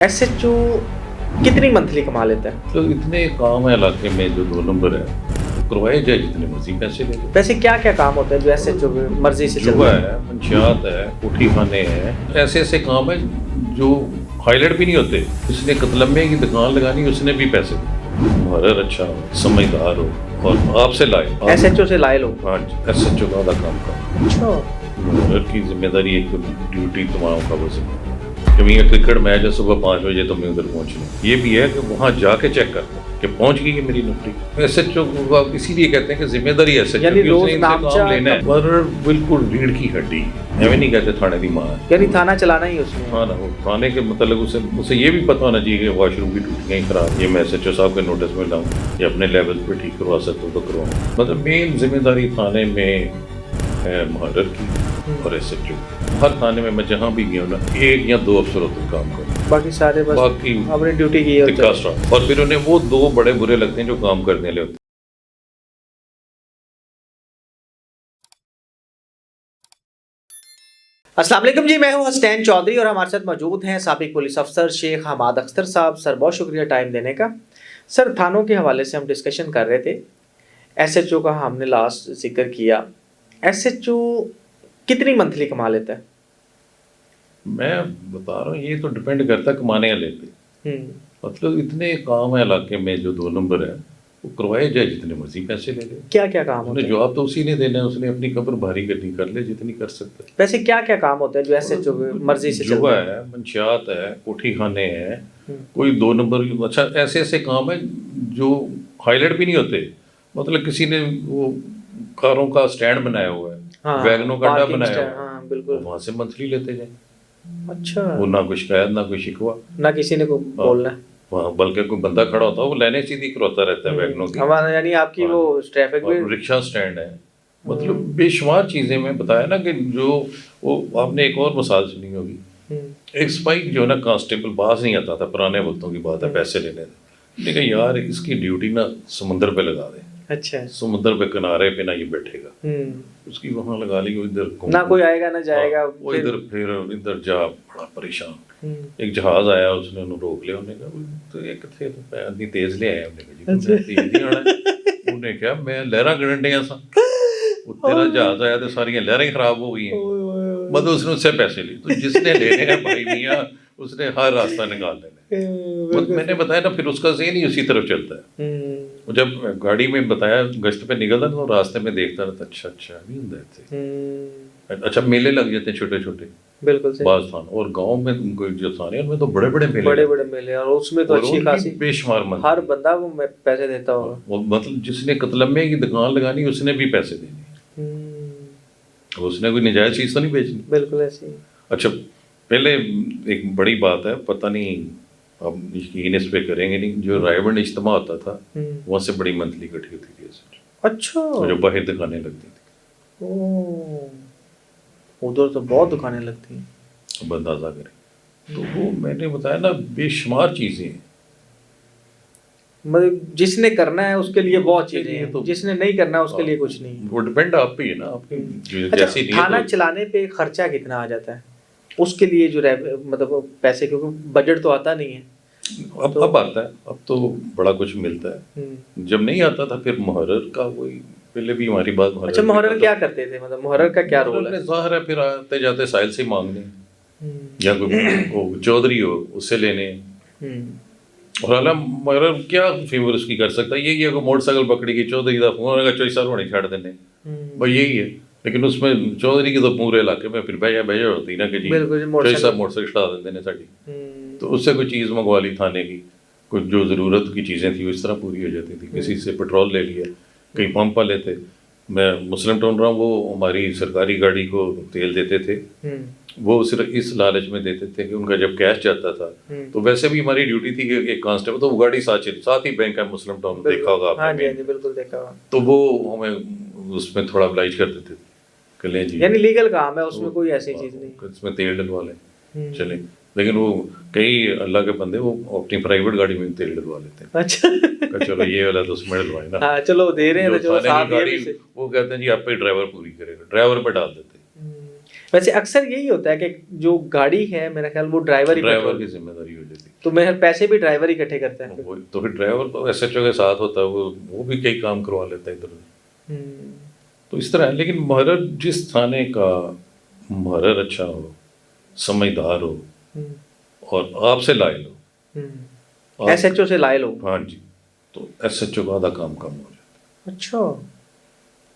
SHO कितनी monthly कमा लेता है? तो इतने काम है इलाके में जो 2 नंबर है, करवाए जाए जितने मर्जी पैसे ले लो। वैसे क्या क्या काम होते हैं जो एसएचओ की मर्जी से चलता जुआ है? है, पंचायत है, कोठी खाने हैं, ऐसे ऐसे काम है जो हाईलाइट भी नहीं होते। जिसने कतलम्मे की दुकान लगानी उसने भी पैसे दे। मुहर्रर अच्छा हो, समझदार हो और आपसे लाए। एसएचओ से लाए लोग? हाँ जी, एसएचओ का आधा काम का। अच्छा। मुहर्रर की जिम्मेदारी एक ड्यूटी तुम्हारा का वजह कभी क्रिकेट मैच है सुबह 5 बजे तो मैं उधर पहुंचना। ये भी है कि वहाँ जाके चेक करता कि पहुंच गई है मेरी नौकरी। एसएचओ को आप इसीलिए कहते हैं कि जिम्मेदारी एसएचओ यानी की, रोज उसने इनसे नामचा काम लेना है। पर बिल्कुल रीढ़ की हड्डी ऐਵੇਂ नहीं कहते थाने की माँ है। यानी थाना चलाना ही उसमें? हाँ ना, वो थाने के मतलब उसे ये भी पता होना चाहिए कि वॉशरूम की टूटियाँ ही खराब, ये मैं एसएचओ साहब के नोटिस में लाऊं या अपने लेवल पे ठीक करवा सकता हूँ तो करवाऊँ। मतलब मेन जिम्मेदारी थाने में है मुहर्रर की और एसएचओ। हर थाने में मैं जहाँ भी गया हूँ ना, 1 या 2 अफसर होते हैं काम करते, बाकी सारे बस बाकी अपनी ड्यूटी की होती है। स्टाफ। और फिर उन्हें वो 2 बड़े बुरे लगते हैं जो काम करने वाले होते हैं। अस्सलाम वालेकुम जी, मैं हूं हसनैन चौधरी और हमारे साथ मौजूद हैं साबिक पुलिस अफसर शेख हमाद अख्तर साहब। सर बहुत शुक्रिया टाइम देने का। सर थानों के हवाले से हम डिस्कशन कर रहे थे, एसएचओ का हमने लास्ट जिक्र किया। एसएचओ कितनी मंथली कमा लेता है? मैं बता रहा हूँ, ये तो डिपेंड करता है कमाने वाले पे। मतलब इतने काम है इलाके में जो 2 नंबर है, वो करवाए जाए जितने मर्जी पैसे ले ले। क्या क्या काम होते उसने हैं? जवाब तो उसी ने देना है, उसने अपनी कब्र भारी करनी, कर ले जितनी कर सकता है। वैसे क्या क्या काम होते हैं जो एसएचओ की मर्जी से चलता जुआ है? है, पंचायत है, कोठी खाने हैं, कोई 2 नंबर अच्छा ऐसे ऐसे काम है जो हाईलाइट भी नहीं होते। मतलब किसी ने वो कारों का स्टैंड बनाया हुआ है, हाँ, वैगनों का अड्डा पार्किंग बनाया स्टैंड, हुआ है, हाँ बिल्कुल। वहां से मंथली लेते जाए। अच्छा। वो ना कोई शिकायत ना कोई शिकवा, ना किसी ने को बोलना है। वहाँ बल्कि कोई बंदा खड़ा होता है वो लाइनें सीधी करवाता रहता है वैगनों की। हमारा यानी आपकी वो ट्रैफिक भी। और रिक्शा स्टैंड है, मतलब बेशुमार चीजें मैं बताया ना कि जो वो आपने एक और मिसाल सुनी होगी। एक सिपाही जो है ना, कांस्टेबल बाज नहीं आता था, पुराने वक्तों की बात है, पैसे लेने थे। लेकिन यार इसकी ड्यूटी ना समुद्र पे लगा दे। अच्छा। समुद्र पे किनारे पे ना ये बैठेगा, उसकी वहां लगा ली, इधर ना कोई आएगा ना जाएगा। वो इधर फिर इधर जा, बड़ा परेशान। एक जहाज आया, उसने उन्हें रोक लिया। उन्हें कहा तो एक थे तो इतनी तेज ले आया। उन्हें कहा जी मैं तेज नहीं आना। उन्हें कहा मैं लहरा गड़न डिया सा, वो तेरा जहाज आया तो सारी लहरें ही खराब हो गई हैं। मतलब उसने उससे पैसे लिए। तो जिसने लेने हैं भाई मियाँ, उसने हर रास्ता निकाल लेना। मतलब मैंने बताया ना, फिर उसका ज़हन ही उसी तरफ चलता है। जब गाड़ी में बताया गश्त पे निकलता तो रास्ते में देखता रहता, अच्छा अच्छा नहीं होता थे। अच्छा मेले लग जाते छोटे छोटे, बिल्कुल सही। बाज थान और गांव में कोई जो थाने हैं उनमें तो बड़े बड़े मेले, बड़े बड़े मेले, और उसमें तो अच्छी खासी बेशुमार मन, हर बंदा को पैसे देता होगा। मतलब जिसने कतलम्मे की दुकान लगानी उसने भी पैसे देने, उसने कोई नजायज चीज़ तो नहीं बेचनी। बिल्कुल ऐसे ही। अच्छा पहले एक बड़ी बात है, पता नहीं अब यकीन इस पे करेंगे नहीं, जो रायबंड इज्तिमा होता था वहाँ से बड़ी मंथली इकट्ठी होती थी ऐसे। अच्छा। जो बाहर दुकानें लगती थी, उधर तो बहुत दुकानें लगती हैं, अब अंदाजा करें। तो वो मैंने बताया ना, बेशुमार चीज़ें हैं। मतलब जिसने करना है उसके लिए बहुत चीजें हैं, तो जिसने नहीं करना है उसके लिए कुछ नहीं। वो डिपेंड आप पे है ना, आपकी अच्छा, जैसी नीयत थाना हो। चलाने पे खर्चा कितना आ जाता है उसके लिए जो मतलब पैसे, क्योंकि बजट तो आता नहीं है। अब आता है, अब तो बड़ा कुछ मिलता है। जब नहीं आता था फिर मुहर्रर का वही, पहले भी हमारी बात मुहर्रर। अच्छा, मुहर्रर क्या करते थे? मतलब मुहर्रर का क्या रोल है? ज़ाहिर है फिर आते जाते साहिल से मांगने, या कोई चौधरी हो उससे लेने। और हालां मुहर्रर क्या फेवर उसकी कर सकता है, यही है कि मोटरसाइकिल पकड़ी की चौधरी का फोन होगा, 24 साल होने छाड़ देने, भाई यही है। लेकिन उसमें चौधरी की तो पूरे इलाके में फिर भैया होती ना कि जी 24 साल मोटरसाइकिल छड़ा देते ने साड़ी। तो उससे कोई चीज़ मंगवा ली थाने की, कुछ जो ज़रूरत की चीज़ें थी वो इस तरह पूरी हो जाती थी। किसी से पेट्रोल ले लिया, कहीं पंप पर लेते। मैं मुस्लिम टाउन रहा हूँ, वो हमारी सरकारी गाड़ी को तेल देते थे, वो सिर्फ इस लालच में देते थे कि उनका जब कैश जाता था तो वैसे भी हमारी ड्यूटी थी कि एक कांस्टेबल, तो वो गाड़ी साथ ही बैंक है मुस्लिम टाउन, देखा होगा आपने। हाँ जी, बिल्कुल देखा होगा। तो वो हमें उसमें थोड़ा अब्लाइज कर देते थे कि ले जी, यानी लीगल काम है, उसमें कोई ऐसी चीज़ नहीं, इसमें तेल डलवा लें चले। लेकिन वो कई अल्लाह के बंदे वो अपनी प्राइवेट गाड़ी में तेल डलवा लेते हैं। अच्छा। चलो ये वाला तो उसमें डलवाए ना, हाँ चलो दे रहे हैं तो चलो साथ गाड़ी, वो कहते हैं जी आप पे ड्राइवर पूरी करेगा, ड्राइवर पे डाल देते हैं। वैसे अक्सर यही होता है कि जो गाड़ी है मेरा ख्याल वो ड्राइवर की जिम्मेदारी हो जाती है। तो मैं पैसे भी ड्राइवर ही इकट्ठे करते हैं फिर। वो तो फिर ड्राइवर तो एसएचओ के साथ होता है, वो भी कई काम करवा लेता है इधर उधर। हम्म, तो इस तरह है। लेकिन मुहर्रर जिस थाने का मुहर्रर अच्छा हो, समझदार हो हम्म, और आपसे लायल हो, आप- एसएचओ से लाए लोग। हाँ जी, तो एसएचओ का आधा काम कम हो जाता अच्छा, है।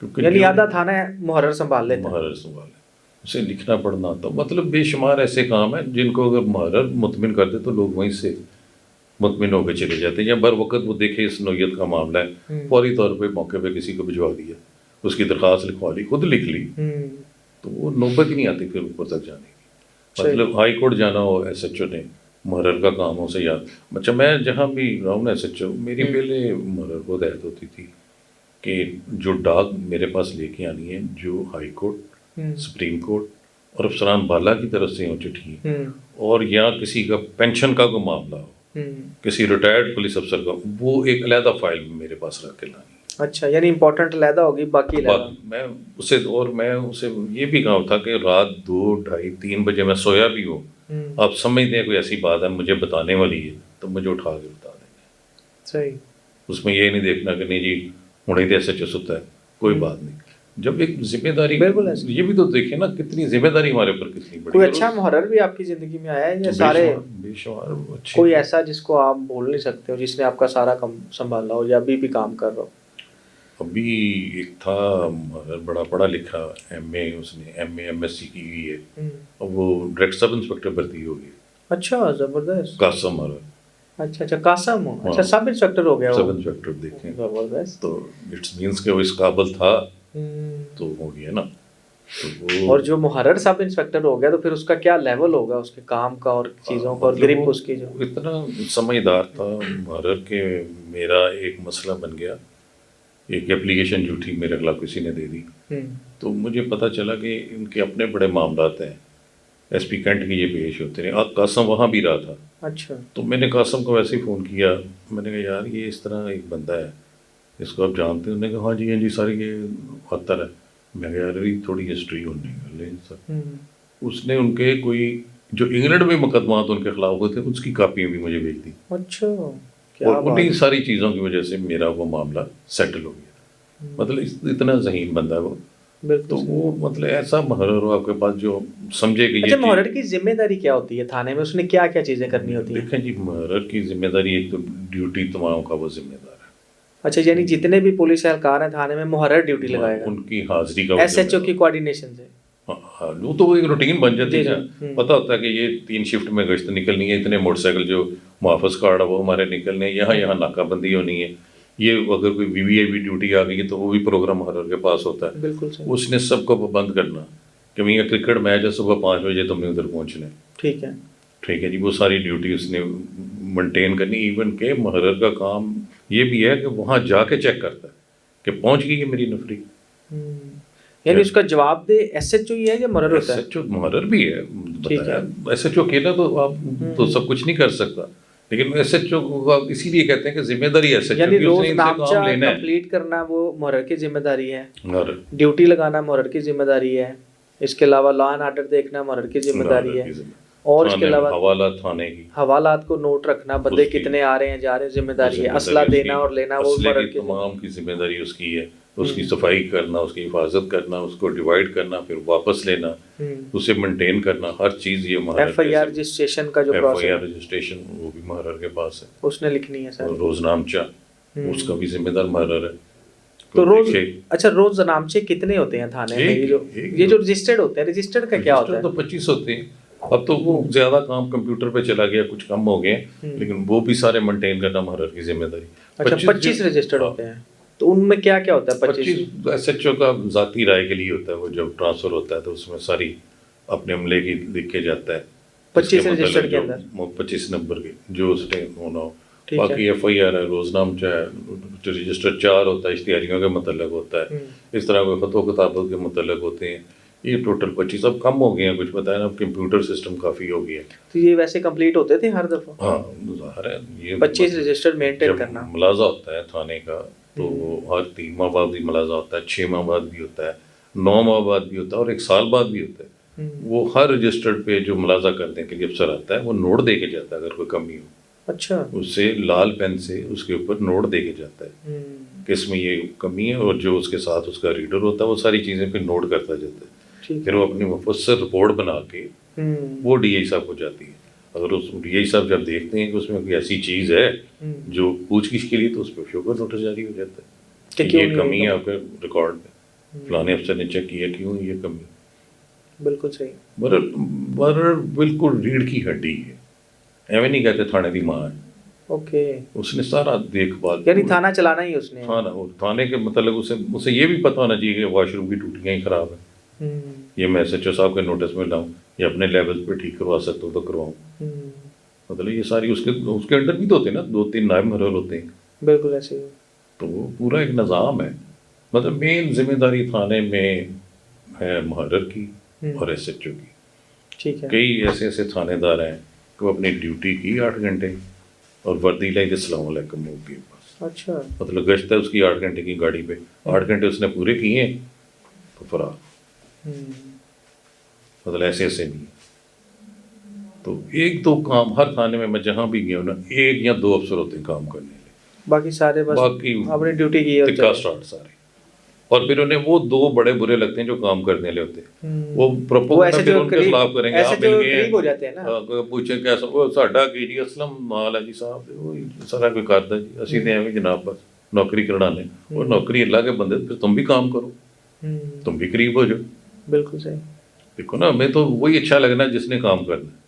क्योंकि यानी जो आधा थाना मुहर्रर संभाल लेता है। मुहर्रर संभाले, उसे लिखना पढ़ना आता, मतलब बेशुमार ऐसे काम है जिनको अगर मुहर्रर मुतमिन कर दे तो लोग वहीं से मुतमिन होकर चले जाते हैं। या बर वक्त वो देखे इस नौयत का मामला है, फौरी तौर पे मौके पे किसी को भिजवा दिया, उसकी दरख्वास्त लिखवा ली, खुद लिख ली, तो वो नौबत ही नहीं आती फिर ऊपर तक जाने की। सही। मतलब हाई कोर्ट जाना हो एसएचओ ने, मुहर्रर का काम हो से याद। अच्छा, मैं जहाँ भी रहा हूँ ना एसएचओ, मेरी पहले मुहर्रर को हदायत होती थी कि जो डाक मेरे पास लेके आनी है, जो हाई कोर्ट, सुप्रीम कोर्ट और अफसरान बाला की तरफ से हो चिट्ठी, और या किसी का पेंशन का कोई मामला हो, किसी रिटायर्ड पुलिस अफसर का, वो एक अलहदा फाइल मेरे पास रख के लानी। अच्छा, यानी इंपॉर्टेंट अलहदा होगी, बाकी अलहदा। मैं उसे ये भी कहा था कि रात 2, ढाई, 3 बजे मैं सोया भी हूँ, आप समझते हैं कोई ऐसी बात है मुझे बताने वाली है, तो मुझे उठा के बता देंगे। सही। उसमें ये नहीं देखना कि नहीं जी हुणे तो ऐसे सुता है, कोई बात नहीं। जब एक जिम्मेदारी, बिल्कुल ऐसे। ये भी तो देखिए ना कितनी जिम्मेदारी हमारे ऊपर कितनी बड़ी कोई है। अच्छा मुहर्रर भी आपकी जिंदगी में आया है या सारे? बेशुमार अच्छे। कोई ऐसा जिसको आप भूल नहीं सकते हो, जिसने आपका सारा काम संभाला हो या अभी भी काम कर रहा हो? अभी एक था मुहर्रर, बड़ा पढ़ा लिखा, एमए, उसने एमए एमएससी की हुई है, और वो डायरेक्ट सब इंस्पेक्टर भर्ती हो गई। अच्छा, जबरदस्त। कासम मुहर्रर। अच्छा अच्छा, कासम हो। अच्छा, हाँ। सब इंस्पेक्टर हो गया सब वो। इंस्पेक्टर देखें जबरदस्त। तो इट्स मीन्स के वो इस काबिल था, तो हो गया ना। तो वो और जो मुहर्रर सब इंस्पेक्टर हो गया तो फिर उसका क्या लेवल होगा उसके काम का और चीज़ों का और मतलब ग्रिप वो उसकी जो। इतना समझदार था मुहर्रर के, मेरा एक मसला बन गया, एक एप्लीकेशन जो थी मेरे खिलाफ किसी ने दे दी, तो मुझे पता चला कि इनके अपने बड़े मामलात हैं, एसपी कैंट की ये पेश होते रहे। कासम वहाँ भी रहा था। अच्छा। तो मैंने कासम को वैसे ही फ़ोन किया, मैंने कहा यार ये इस तरह एक बंदा है, इसको आप जानते हैं? उन्होंने कहा हाँ जी सारी ये खतर है। मैं कहा यार ये थोड़ी हिस्ट्री होनी कर ले सर। उसने उनके कोई जो इंग्लैंड में मुकदमात उनके खिलाफ हुए थे उसकी कापियाँ भी मुझे भेज दी। अच्छा, क्या और उन्हीं बात। सारी चीज़ों की वजह से मेरा वो मामला सेटल हो गया। मतलब इतना ज़हीन बंदा है वो। तो बिल्कुल। वो मतलब ऐसा मुहर्रर हो आपके पास जो समझे कि ये अच्छा, चीज़। मुहर्रर की जिम्मेदारी क्या होती है थाने में? उसने क्या क्या चीजें करनी होती हैं? देखें जी, मुहर्रर की जिम्मेदारी एक तो ड्यूटी तमाम का वो जिम्मेदार है। अच्छा, यानी जितने भी पुलिस एहलकार हैं थाने में मुहर्रर ड्यूटी लगाएगा उनकी हाजिरी का वो एसएचओ जिम्मेदार। की कोऑर्डिनेशन से। हाँ, वो तो एक रूटीन बन जाती जी, है जी। ना। पता होता है कि ये 3 शिफ्ट में गश्त निकलनी है, इतने मोटरसाइकिल जो मुहाफ़िज़ कार्ड है वो हमारे निकलने हैं, यहाँ नाकाबंदी होनी है, ये अगर कोई वीवीआईपी ड्यूटी आ गई है तो वो भी प्रोग्राम मुहर्रर के पास होता है। बिल्कुल सही। उसने सबको पाबंद करना कि भैया क्रिकेट मैच है सुबह 5 बजे तुमने उधर पहुँचना है। ठीक है। ठीक है जी, वो सारी ड्यूटी उसने मेंटेन करनी। इवन के मुहर्रर का काम ये भी है कि वहाँ जाके चेक करता है कि पहुँच गई है मेरी नफरी। यानी उसका जवाब दे एसएचओ ही है या मुहर्रर होता है? एसएचओ मुहर्रर भी है, ठीक बताया। एसएचओ अकेला तो आप तो सब कुछ नहीं कर सकता, लेकिन एसएचओ को इसीलिए कहते हैं कि जिम्मेदारी एसएचओ यानी की, रोज उसने इनसे नामचा काम लेना है। कंप्लीट करना वो मुहर्रर की जिम्मेदारी है, मुहर्रर ड्यूटी लगाना मुहर्रर की जिम्मेदारी है, इसके अलावा लॉ एंड ऑर्डर देखना मुहर्रर की जिम्मेदारी है, और इसके अलावा हवाला थाने की, हवालात को नोट रखना, बंदे उसकी- कितने आ रहे हैं जा रहे हैं, जिम्मेदारी है। जिम्मेदारी असला उसकी- देना और लेना वो असले मुहर्रर की की तमाम की जिम्मेदारी उसकी है। उसकी सफाई करना, उसकी हिफाजत करना, उसको डिवाइड करना, फिर वापस लेना, उसे मेंटेन करना, हर चीज़ ये मुहर्रर एफआईआर रजिस्ट्रेशन का जो एफआईआर प्रोसेस रजिस्ट्रेशन वो भी मुहर्रर के पास है। उसने लिखनी है सर। और रोजनामचा उसका भी जिम्मेदार मुहर्रर है। तो रोज, देखिए, अच्छा रोज नामचे कितने होते हैं थाने में? एक ये जो रजिस्टर्ड होते हैं, रजिस्टर्ड का क्या होता है? तो 25 होते हैं। अब तो वो ज्यादा काम कंप्यूटर पे चला गया, कुछ कम हो गए, लेकिन वो भी सारे मेंटेन करना मुहर्रर की जिम्मेदारी। अच्छा, 25 रजिस्टर्ड होते हैं, तो उनमें क्या क्या होता है? 25 एसएचओ का जाती राय के लिए होता है। वो जब ट्रांसफर होता है तो उसमें सारी अपने अमले की लिख के जाता है। 25 रजिस्टर्ड के अंदर 25 नंबर के जो उसने होना हो। ठीक बाकी एफआईआर है, रोजनामचा है, रजिस्टर 4 होता है, इश्तिहारियों के मतलब होता है, इस तरह के खतों किताबों के मतलब होते हैं। ये टोटल 25। अब कम हो गए हैं, कुछ बताया ना, कंप्यूटर सिस्टम काफ़ी हो गया। तो ये वैसे कंप्लीट होते थे हर दफ़ा? हाँ, ज़ाहिर है ये 25 रजिस्टर मेंटेन जब करना। मुलाजा होता है थाने का तो हर 3 माह बाद भी मुलाजा होता है, 6 माह बाद भी होता है, 9 माह बाद भी होता है और 1 साल बाद भी होता है। वो हर रजिस्टर्ड पे जो मुलाजा करने के लिए अफसर आता है वो नोट दे के जाता है अगर कोई कमी हो। अच्छा। उससे लाल पेन से उसके ऊपर नोट दे के जाता है कि इसमें ये कमी है, और जो उसके साथ उसका रीडर होता है वो सारी चीज़ें फिर नोट करता जाता है। ठीक फिर वो अपनी मुफस्सल रिपोर्ट बना के वो डीआई साहब को जाती है। अगर उस डीआई साहब जब देखते हैं कि उसमें कोई ऐसी चीज़ है जो पूछगिछ के लिए, तो उस पर शोकत नोटिस जारी हो जाता है कि ये कमी है आपके रिकॉर्ड में, फलाने अफसर ने चेक किया, क्यों ये कमी। बिल्कुल सही। मगर बिल्कुल रीढ़ की हड्डी है, एवं नहीं कहते थाने की माँ है। ओके। उसने सारा देखभाल, यानी थाना चलाना ही उसने। थाना, और थाने के मतलब उसे ये भी पता होना चाहिए कि वॉशरूम की टूटियाँ ही खराब है, ये मैं एसएचओ साहब के नोटिस में लाऊं या अपने लेवल पे ठीक करवा सकता हूँ तो करवाऊँ। मतलब ये सारी उसके अंडर भी तो होते हैं ना, 2-3 नायब महरोल होते हैं। बिल्कुल ऐसे ही। तो वो पूरा एक निज़ाम है। मतलब मेन जिम्मेदारी थाने में है मुहर्रिर की और एसएचओ की। ठीक है। कई ऐसे ऐसे थानेदार हैं कि वो अपनी ड्यूटी की 8 घंटे और वर्दी लाई तो अस्सलाम वालेकुम हो गई बस। अच्छा। मतलब गश्त है उसकी 8 घंटे की गाड़ी पे, 8 घंटे उसने पूरे किए तो फरार। मतलब ऐसे ऐसे नहीं। तो एक दो काम हर थाने में मैं जहाँ भी गया हूँ ना, 1 या 2 अफसर होते हैं काम करने लिए, बाकी सारे बस बाकी अपनी ड्यूटी की है। टिक्का स्टार्ट सारे। और फिर उन्हें वो 2 बड़े बुरे लगते हैं जो काम करने वाले होते हैं, वो प्रोपोगेंडा फिर उनके खिलाफ करेंगे। आप मिल गए हो जाते हैं ना, पूछे कैसा वो साडा की जी असलम नाल है जी साहब, वो सारा कोई करता जी, ਅਸੀਂ ਤੇ ਐਵੇਂ जनाब बस नौकरी कराने, और नौकरी अल्लाह के बंदे, फिर तुम भी काम करो, तुम भी करीब हो जाओ। बिल्कुल सही। देखो ना, हमें तो वही अच्छा लगना जिसने काम करना है,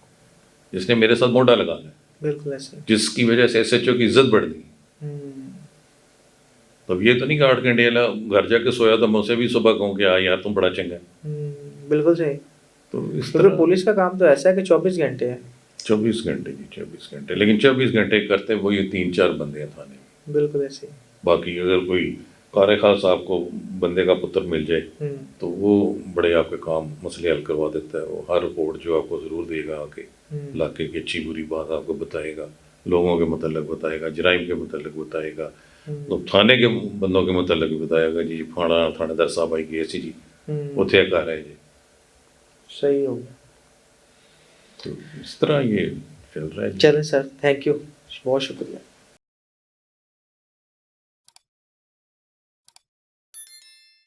जिसने मेरे साथ मोटा लगाना है, बिल्कुल ऐसे। जिसकी वजह से एसएचओ की इज्जत बढ़ गई। तब ये तो नहीं कि 8 घंटे घर जाके सोया तो मैं उसे भी सुबह कहूँ कि हाँ यार तुम बड़ा चंगा है। बिल्कुल सही। तो इस तो तरह पुलिस का काम तो ऐसा है कि 24 घंटे है। 24 घंटे जी, 24 घंटे, लेकिन 24 घंटे करते वही 3-4 बंदे हैं थाने में। बिल्कुल ऐसे। बाकी अगर कोई कार खास आपको बंदे का पुत्र मिल जाए तो वो बड़े आपके काम मसले हल करवा देता है। वो हर रिपोर्ट जो आपको ज़रूर देगा आके, इलाके की अच्छी बुरी बात आपको बताएगा, लोगों के मतलब बताएगा, जराइम के मतलब बताएगा, तो थाने के बंदों के मतलब बताएगा जी फलाना थानेदार साहब आई गए सी जी उत्थे घर है जी। सही हो गया। तो इस तरह ये चल रहा है। चलें सर, थैंक यू, बहुत शुक्रिया।